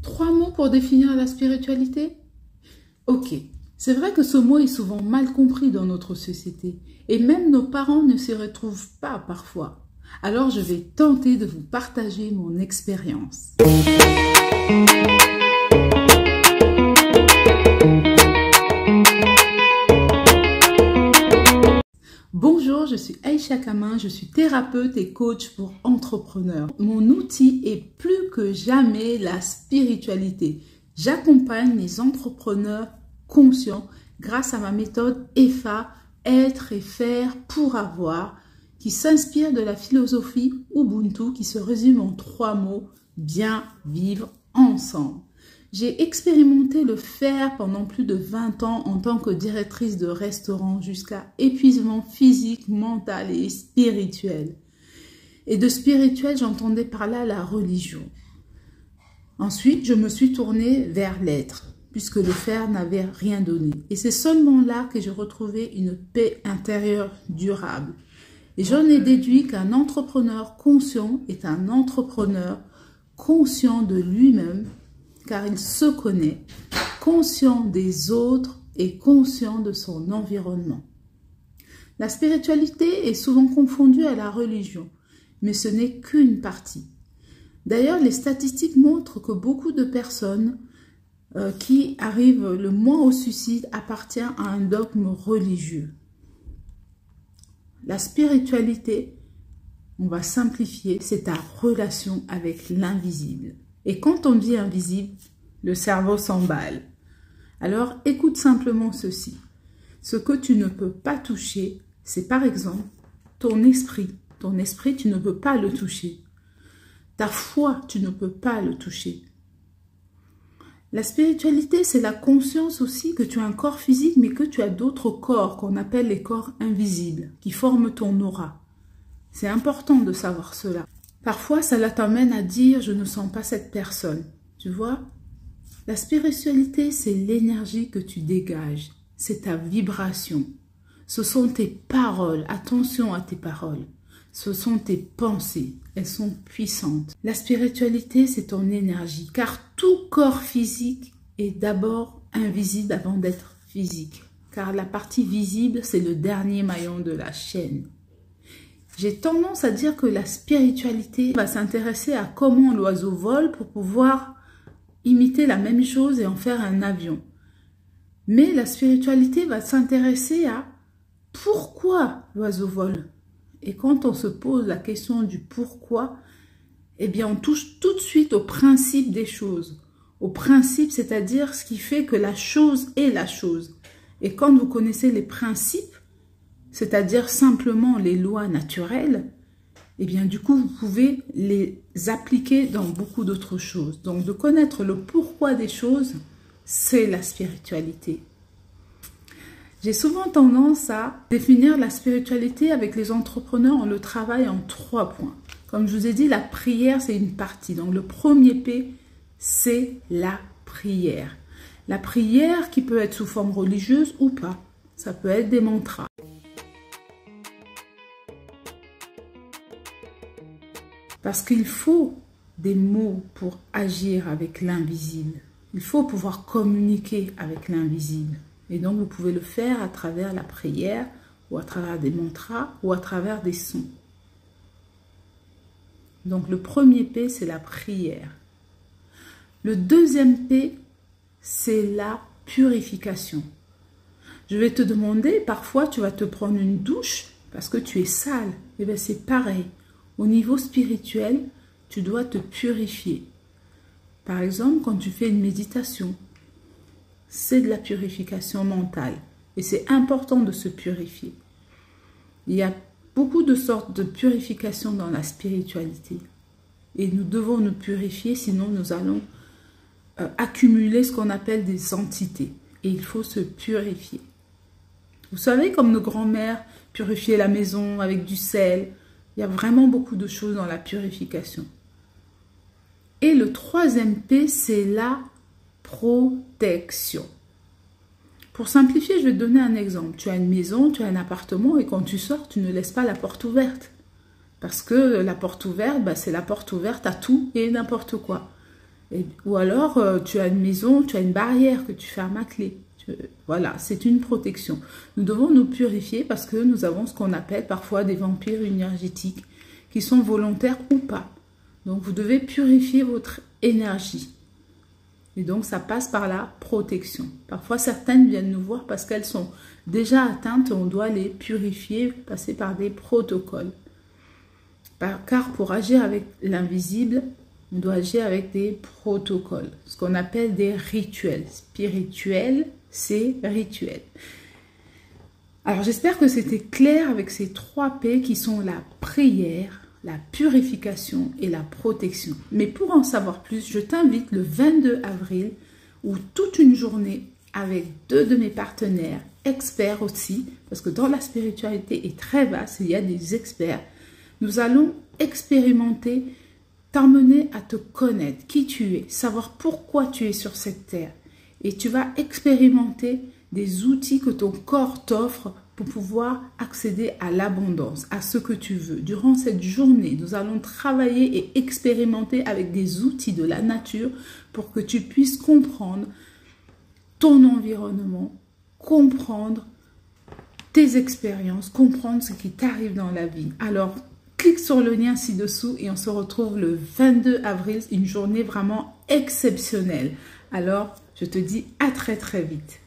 3 mots pour définir la spiritualité? Ok, c'est vrai que ce mot est souvent mal compris dans notre société et même nos parents ne s'y retrouvent pas parfois. Alors je vais tenter de vous partager mon expérience. Bonjour, je suis Aïcha Kamin, je suis thérapeute et coach pour entrepreneurs. Mon outil est plus que jamais la spiritualité. J'accompagne les entrepreneurs conscients grâce à ma méthode EFA, être et faire pour avoir, qui s'inspire de la philosophie Ubuntu qui se résume en 3 mots, bien vivre ensemble. J'ai expérimenté le faire pendant plus de 20 ans en tant que directrice de restaurant jusqu'à épuisement physique, mental et spirituel. Et de spirituel, j'entendais par là la religion. Ensuite, je me suis tournée vers l'être, puisque le faire n'avait rien donné. Et c'est seulement là que j'ai retrouvé une paix intérieure durable. Et j'en ai déduit qu'un entrepreneur conscient est un entrepreneur conscient de lui-même, car il se connaît, conscient des autres et conscient de son environnement. La spiritualité est souvent confondue à la religion, mais ce n'est qu'une partie. D'ailleurs, les statistiques montrent que beaucoup de personnes qui arrivent le moins au suicide appartiennent à un dogme religieux. La spiritualité, on va simplifier, c'est ta relation avec l'invisible. Et quand on dit invisible, le cerveau s'emballe. Alors, écoute simplement ceci. Ce que tu ne peux pas toucher, c'est par exemple ton esprit. Ton esprit, tu ne peux pas le toucher. Ta foi, tu ne peux pas le toucher. La spiritualité, c'est la conscience aussi que tu as un corps physique, mais que tu as d'autres corps qu'on appelle les corps invisibles, qui forment ton aura. C'est important de savoir cela. Parfois, cela t'amène à dire « je ne sens pas cette personne ». Tu vois? La spiritualité, c'est l'énergie que tu dégages. C'est ta vibration. Ce sont tes paroles. Attention à tes paroles. Ce sont tes pensées. Elles sont puissantes. La spiritualité, c'est ton énergie. Car tout corps physique est d'abord invisible avant d'être physique. Car la partie visible, c'est le dernier maillon de la chaîne. J'ai tendance à dire que la spiritualité va s'intéresser à comment l'oiseau vole pour pouvoir imiter la même chose et en faire un avion. Mais la spiritualité va s'intéresser à pourquoi l'oiseau vole. Et quand on se pose la question du pourquoi, eh bien on touche tout de suite au principe des choses. Au principe, c'est-à-dire ce qui fait que la chose est la chose. Et quand vous connaissez les principes, c'est-à-dire simplement les lois naturelles, et bien du coup, vous pouvez les appliquer dans beaucoup d'autres choses. Donc, de connaître le pourquoi des choses, c'est la spiritualité. J'ai souvent tendance à définir la spiritualité avec les entrepreneurs, on le travaille en 3 points. Comme je vous ai dit, la prière, c'est une partie. Donc, le premier P, c'est la prière. La prière qui peut être sous forme religieuse ou pas. Ça peut être des mantras. Parce qu'il faut des mots pour agir avec l'invisible. Il faut pouvoir communiquer avec l'invisible. Et donc, vous pouvez le faire à travers la prière, ou à travers des mantras, ou à travers des sons. Donc, le premier P, c'est la prière. Le deuxième P, c'est la purification. Je vais te demander, parfois, tu vas te prendre une douche parce que tu es sale. Et bien, c'est pareil. Au niveau spirituel, tu dois te purifier. Par exemple, quand tu fais une méditation, c'est de la purification mentale. Et c'est important de se purifier. Il y a beaucoup de sortes de purification dans la spiritualité. Et nous devons nous purifier, sinon nous allons accumuler ce qu'on appelle des entités. Et il faut se purifier. Vous savez, comme nos grands-mères purifiaient la maison avec du sel. Il y a vraiment beaucoup de choses dans la purification. Et le troisième P, c'est la protection. Pour simplifier, je vais te donner un exemple. Tu as une maison, tu as un appartement et quand tu sors, tu ne laisses pas la porte ouverte. Parce que la porte ouverte, c'est la porte ouverte à tout et n'importe quoi. Ou alors, tu as une maison, tu as une barrière que tu fermes à clé. Voilà, c'est une protection. Nous devons nous purifier parce que nous avons ce qu'on appelle parfois des vampires énergétiques qui sont volontaires ou pas. Donc, vous devez purifier votre énergie. Et donc, ça passe par la protection. Parfois, certaines viennent nous voir parce qu'elles sont déjà atteintes. On doit les purifier, passer par des protocoles. Car pour agir avec l'invisible, on doit agir avec des protocoles. Ce qu'on appelle des rituels. Spirituels, c'est rituel. Alors, j'espère que c'était clair avec ces 3 P qui sont la prière, la purification et la protection. Mais pour en savoir plus, je t'invite le 22 avril ou toute une journée avec 2 de mes partenaires, experts aussi, parce que dans la spiritualité est très vaste, il y a des experts. Nous allons expérimenter, t'emmener à te connaître, qui tu es, savoir pourquoi tu es sur cette terre. Et tu vas expérimenter des outils que ton corps t'offre pour pouvoir accéder à l'abondance, à ce que tu veux. Durant cette journée, nous allons travailler et expérimenter avec des outils de la nature pour que tu puisses comprendre ton environnement, comprendre tes expériences, comprendre ce qui t'arrive dans la vie. Alors, clique sur le lien ci-dessous et on se retrouve le 22 avril, une journée vraiment exceptionnelle. Alors, je te dis à très très vite.